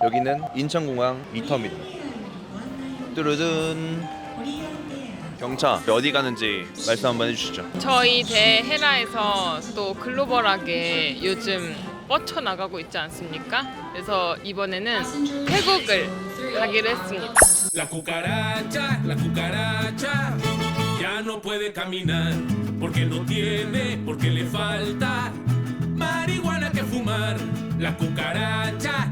여기는 인천공항 2터미널. 뚜루든. 경차 어디 가는지 말씀 한번 해주시죠. 저희 대헤라에서 또 글로벌하게 요즘 뻗쳐나가고 있지 않습니까? 그래서 이번에는 태국을 가기로 했습니다. La cucaracha, ya no puede caminar, porque no tiene, porque le falta marihuana que fumar. La cucaracha,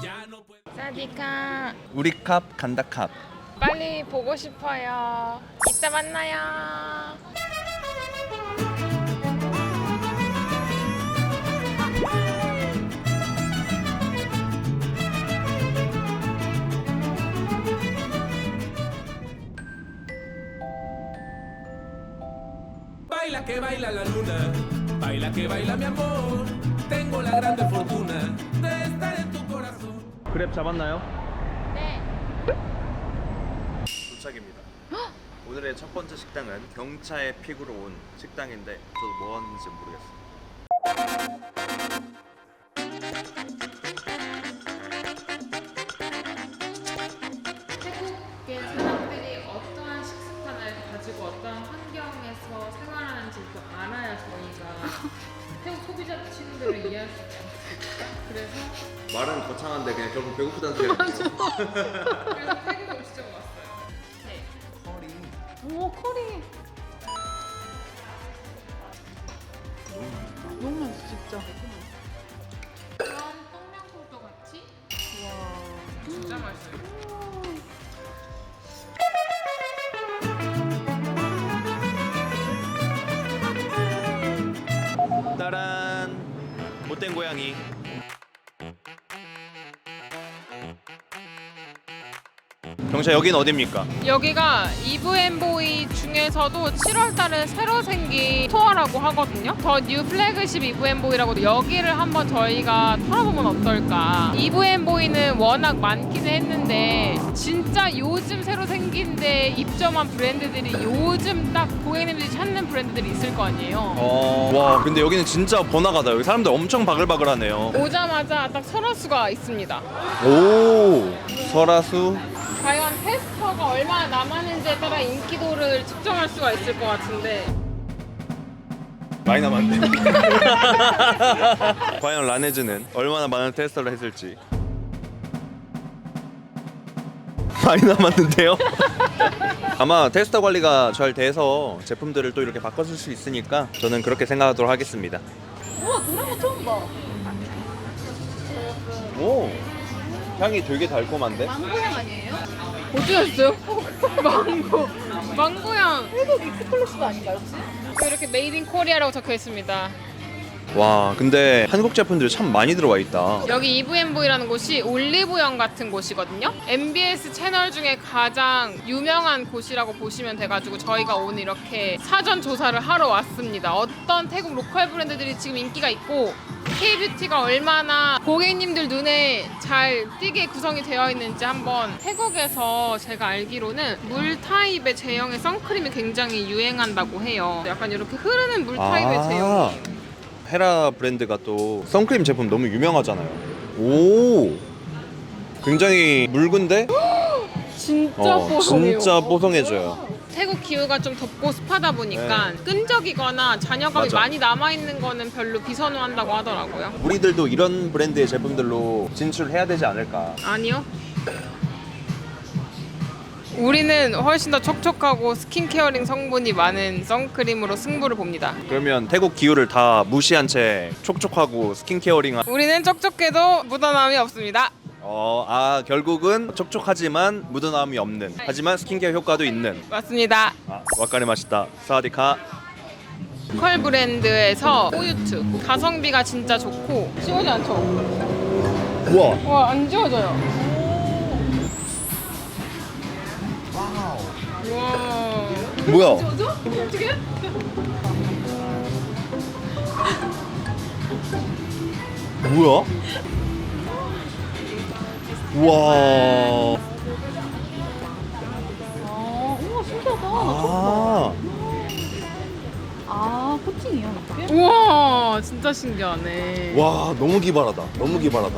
ya no puede. 사디카 우리 캅 간다 캅. 빨리 보고 싶어요. 이따 만나요. Baila que baila la luna, baila que baila mi amor. Tengo la grande fortuna de estar en tu corazón. 그랩 잡았나요? 네. 도착입니다. 오늘의 첫 번째 식당은 경차의 픽으로 온 식당인데 저도 뭐 하는지 모르겠어요. 태국의 사람들이 어떠한 식습관을 가지고 어떠한 환경에서 생활하는지 또 알아야 저희가 태국 소비자 친구들을 이해할 수 있지 않습니까? 그래서 말은 거창한데 그냥 결국 배고프다는 소리가 그래서 태국 음식점을 왔어요. 네. 오 커리. 너무 맛있어 진짜. 그런 똥냥국도 같이. 와 진짜 맛있어요. 따란 못된 고양이. 경차 여긴 어디입니까? 여기가 이브앤보이 중에서도 7월달에 새로 생긴 스토어라고 하거든요. 더 뉴 플래그십 이브앤보이라고 여기를 한번 저희가 털어보면 어떨까. 이브앤보이는 워낙 많기는 했는데 진짜 요즘 새로 생긴 데 입점한 브랜드들이 요즘 딱 고객님들이 찾는 브랜드들이 있을 거 아니에요. 와 근데 여기는 진짜 번화가다. 여기 사람들 엄청 바글바글하네요. 오자마자 딱 설화수가 있습니다. 오 설화수. 과연 테스터가 얼마나 남았는지에 따라 인기도를 측정할 수가 있을 것 같은데 많이 남았네. 과연 라네즈는 얼마나 많은 테스터를 했을지. 많이 남았는데요? 아마 테스터 관리가 잘 돼서 제품들을 또 이렇게 바꿔줄 수 있으니까 저는 그렇게 생각하도록 하겠습니다. 우와 노란 거 처음 봐. 오 향이 되게 달콤한데? 망고향 아니에요? 어디 갔어요? 망고향. 태국 익스플로시브 아닌가요 혹시? 이렇게 메이드 인 코리아라고 적혀 있습니다. 와 근데 한국 제품들이 참 많이 들어와 있다. 여기 이브앤보이라는 곳이 올리브영 같은 곳이거든요. MBS 채널 중에 가장 유명한 곳이라고 보시면 돼가지고 저희가 오늘 이렇게 사전 조사를 하러 왔습니다. 어떤 태국 로컬 브랜드들이 지금 인기가 있고 K뷰티가 얼마나 고객님들 눈에 잘 띄게 구성이 되어 있는지 한번. 태국에서 제가 알기로는 물 타입의 제형의 선크림이 굉장히 유행한다고 해요. 약간 이렇게 흐르는 물 타입의 제형이. 헤라 브랜드가 또 선크림 제품 너무 유명하잖아요. 오 굉장히 묽은데 진짜 뽀송해요. 진짜 뽀송해져요. 태국 기후가 좀 덥고 습하다 보니까 끈적이거나 잔여감이 맞아. 많이 남아있는 거는 별로 비선호한다고 하더라고요. 우리들도 이런 브랜드의 제품들로 진출해야 되지 않을까. 아니요. 우리는 훨씬 더 촉촉하고 스킨케어링 성분이 많은 선크림으로 승부를 봅니다. 그러면 태국 기후를 다 무시한 채 촉촉하고 스킨케어링한 우리는 촉촉해도 묻어남이 없습니다. 결국은 촉촉하지만 묻어남이 없는, 하지만 스킨케어 효과도 있는. 맞습니다. 와카리 맛있다. 사와디카. 컬 브랜드에서 포유투 가성비가 진짜 좋고 지워지 않죠? 우와. 와, 안 지워져요. 와. 뭐야? 어떻게? 뭐야? 우와. 우와 신기하다. 아. 아, 코팅이요, 이렇게? 우와, 진짜 신기하네. 와 너무 기발하다. 너무 기발하다.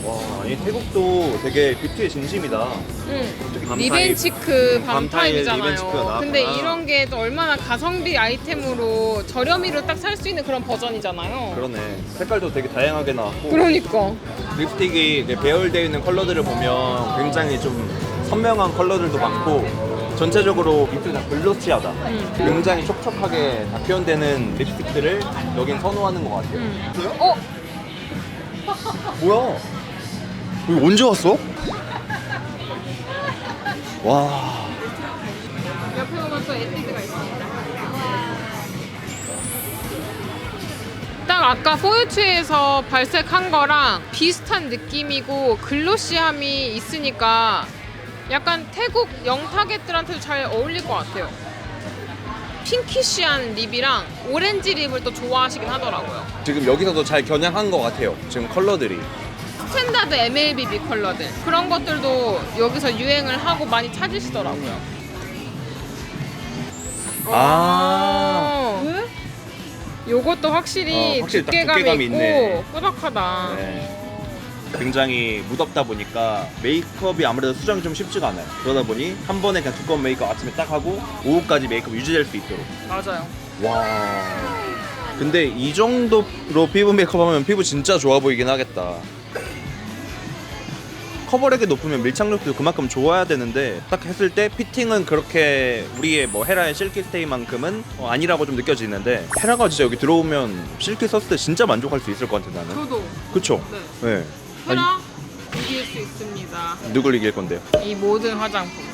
와, 이 태국도 되게 뷰티의 진심이다. 응. 밤타입, 리벤치크 밤타입 리벤치크가 밤타입이잖아요. 나왔구나. 근데 이런 게 또 얼마나 가성비 아이템으로 저렴이로 딱 살 수 있는 그런 버전이잖아요. 그러네. 색깔도 되게 다양하게 나왔고 그러니까. 립스틱이 이제 배열되어 있는 컬러들을 보면 굉장히 좀 선명한 컬러들도 많고 전체적으로 입술이 다 글로시하다. 굉장히 촉촉하게 다 표현되는 립스틱들을 여긴 선호하는 것 같아요. 어? 뭐야? 이거 언제 왔어? 와. 옆에 보면 또 에뛰드가 있습니다. 딱 아까 포유투에서 발색한 거랑 비슷한 느낌이고 글로시함이 있으니까 약간 태국 영타겟들한테도 잘 어울릴 것 같아요. 핑키쉬한 립이랑 오렌지 립을 또 좋아하시긴 하더라고요. 지금 여기서도 잘 겨냥한 것 같아요. 지금 컬러들이. 스탠다드 MLBB 컬러들 그런 것들도 여기서 유행을 하고 많이 찾으시더라고요. 아. 왜? 요것도 확실히, 확실히 딱 두께감이 두께감이 있고 있네. 꾸덕하다. 네. 굉장히 무덥다 보니까 메이크업이 아무래도 수정이 좀 쉽지가 않아요. 그러다 보니 한 번에 그냥 두꺼운 메이크업 아침에 딱 하고 오후까지 메이크업 유지될 수 있도록. 맞아요. 와. 근데 이 정도로 피부 메이크업 하면 피부 진짜 좋아 보이긴 하겠다. 커버력이 높으면 밀착력도 그만큼 좋아야 되는데 딱 했을 때 피팅은 그렇게 우리의 뭐 헤라의 실키 스테이만큼은 아니라고 좀 느껴지는데 헤라가 진짜 여기 들어오면 실키 썼을 때 진짜 만족할 수 있을 것 같아 나는. 저도. 그쵸? 네. 네. 헤라 이길 수 있습니다. 누굴 이길 건데요? 이 모든 화장품.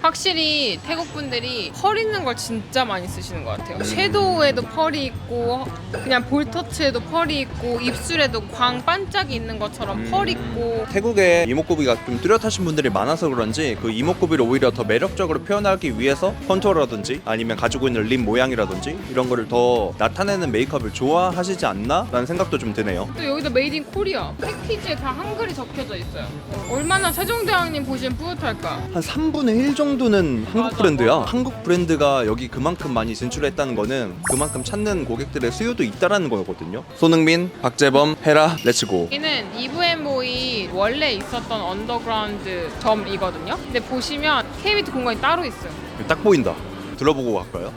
확실히 태국 분들이 펄 있는 걸 진짜 많이 쓰시는 것 같아요. 섀도우에도 펄이 있고 그냥 볼터치에도 펄이 있고 입술에도 광 반짝이 있는 것처럼 펄 있고. 태국에 이목구비가 좀 뚜렷하신 분들이 많아서 그런지 그 이목구비를 오히려 더 매력적으로 표현하기 위해서 컨투어라든지 아니면 가지고 있는 립 모양이라든지 이런 거를 더 나타내는 메이크업을 좋아하시지 않나? 라는 생각도 좀 드네요. 또 여기다 메이드 인 코리아 패키지에 다 한글이 적혀져 있어요. 얼마나 세종대왕님 보시면 뿌듯할까. 한 3분의 1 정도는 한국 맞아, 브랜드야. 맞아. 한국 브랜드가 여기 그만큼 많이 진출했다는 거는 그만큼 찾는 고객들의 수요도 있다라는 거거든요. 손흥민, 박재범, 헤라, 렛츠고. 여기는 이브앤보이 원래 있었던 언더그라운드 점이거든요. 근데 보시면 KBT 공간이 따로 있어요. 딱 보인다. 들어보고 갈까요?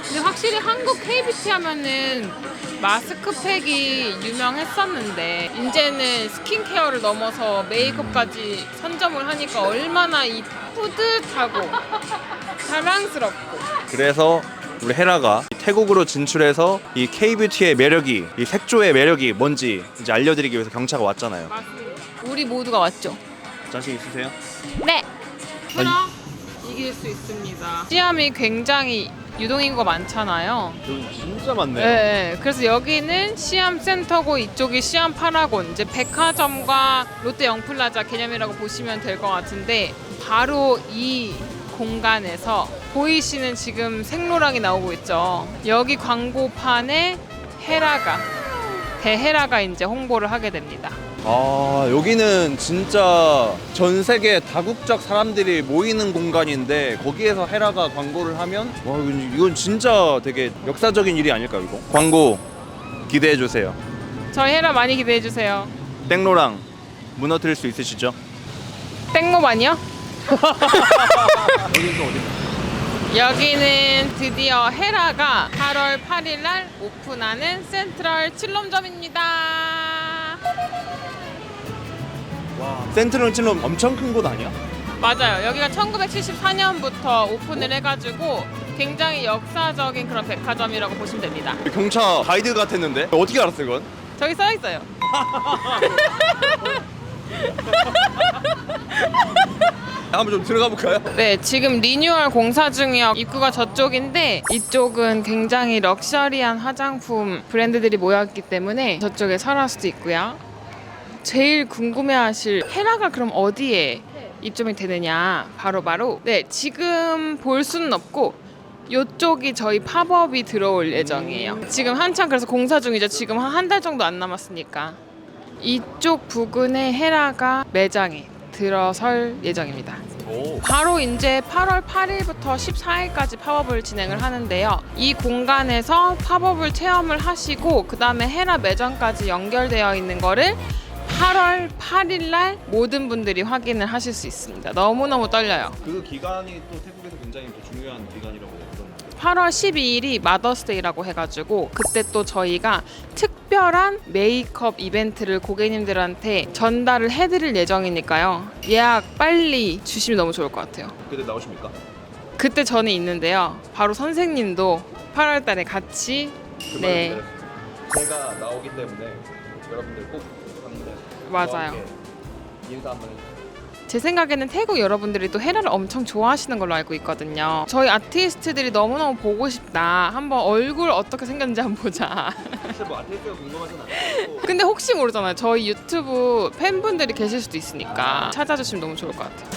근데 확실히 한국 KBT 하면은 마스크팩이 유명했었는데 이제는 스킨케어를 넘어서 메이크업까지 선점을 하니까 얼마나 이 뿌듯하고 자랑스럽고. 그래서 우리 헤라가 태국으로 진출해서 이 K-뷰티의 매력이, 이 색조의 매력이 뭔지 이제 알려드리기 위해서 경차가 왔잖아요. 맞습니다. 우리 모두가 왔죠. 자신 있으세요? 네. 헤라 이길 수 있습니다. 시암이 굉장히 유동인구가 많잖아요. 여기 진짜 많네요. 네, 그래서 여기는 시암 센터고 이쪽이 시암 파라곤, 이제 백화점과 롯데 영플라자 개념이라고 보시면 될 것 같은데 바로 이 공간에서 보이시는 지금 생로랑이 나오고 있죠. 여기 광고판에 헤라가 대헤라가 이제 홍보를 하게 됩니다. 아, 여기는 진짜 전 세계 다국적 사람들이 모이는 공간인데 거기에서 헤라가 광고를 하면 와, 이건 진짜 되게 역사적인 일이 아닐까 이거. 광고 기대해 주세요. 저희 헤라 많이 기대해 주세요. 땡로랑 무너뜨릴 수 있으시죠? 땡모반이요? 여기는 또 어디죠? 여기는 드디어 헤라가 8월 8일 날 오픈하는 센트럴 칠롬점입니다. 와, 센트럴 칠롬 엄청 큰 곳 아니야? 맞아요. 여기가 1974년부터 오픈을 해가지고 굉장히 역사적인 그런 백화점이라고 보시면 됩니다. 경차 가이드 같았는데 어떻게 알았어 이건? 저기 써 있어요. 한번 좀 들어가 볼까요? 네, 지금 리뉴얼 공사 중이요. 입구가 저쪽인데 이쪽은 굉장히 럭셔리한 화장품 브랜드들이 모였기 때문에 저쪽에 설할 수도 있고요. 제일 궁금해하실 헤라가 그럼 어디에 입점이 되느냐? 바로 네, 지금 볼 수는 없고 이쪽이 저희 팝업이 들어올 예정이에요. 지금 한창 그래서 공사 중이죠. 지금 한 달 정도 안 남았으니까. 이쪽 부근의 헤라가 매장에 들어설 예정입니다. 오. 바로 이제 8월 8일부터 14일까지 팝업을 진행을 하는데요. 이 공간에서 팝업을 체험을 하시고 그 다음에 헤라 매장까지 연결되어 있는 거를 8월 8일 날 모든 분들이 확인을 하실 수 있습니다. 너무너무 떨려요. 그 기간이 또 태국에서 굉장히 또 중요한 기간이라고 들었는데. 8월 12일이 마더스데이라고 해가지고 그때 또 저희가 특별한 메이크업 이벤트를 고객님들한테 전달을 해드릴 예정이니까요. 예약 빨리 주시면 너무 좋을 것 같아요. 그때 나오십니까? 그때 저는 있는데요. 바로 선생님도 8월 달에 같이 네. 제가 나오기 때문에 여러분들 꼭 봤는데 맞아요. 인사 한번 해주세요. 제 생각에는 태국 여러분들이 또 헤라를 엄청 좋아하시는 걸로 알고 있거든요. 저희 아티스트들이 너무너무 보고 싶다. 한번 얼굴 어떻게 생겼는지 한번 보자. 사실 뭐 아티스트가 궁금하진 않고 근데 혹시 모르잖아요. 저희 유튜브 팬분들이 계실 수도 있으니까 찾아주시면 너무 좋을 것 같아요.